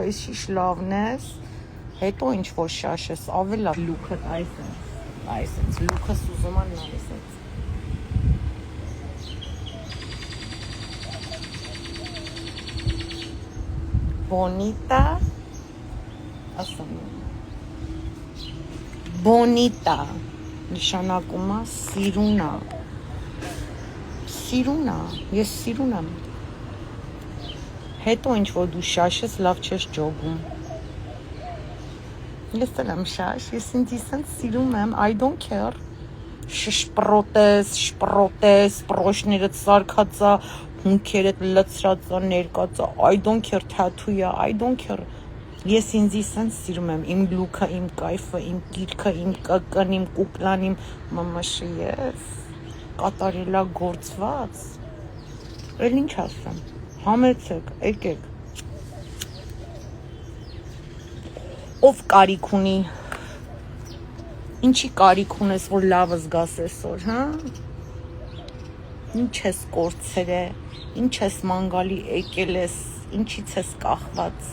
Այս շիշ լավն ես, հետո ինչ որ շաշ ես, ավելա լուքը այսենց, լուքը սուզուման նայսենց։ Bonita, ասում Bonita, նշանակում է սիրուն է, ես սիրուն եմ, հետո ինչ որ դու շաշ ես, լավ չես ջոգում, ես էլ եմ շաշ, ես ինձ իսենց սիրում եմ, I don't care, շպրոտես, պրոշներդ սարկածա, հունքերդ լծրածա, ներկածա, I don't care, թաթույա, I don't care, ես ինձ իսենց սիրում եմ, իմ լուքը, իմ կայֆը, իմ կիրքը, իմ կկն, իմ կուպլան, իմ մմշ ես, կատարելա գործված, էլ ինչ ասեմ, համեցեք, եկեք, ով կարիք ունի, ինչի կարիք ունես, որ լավը զգաս այսօր, հա, ինչ ես կործրել, ինչ ես մանգալի եկել ես, ինչից ես կախված,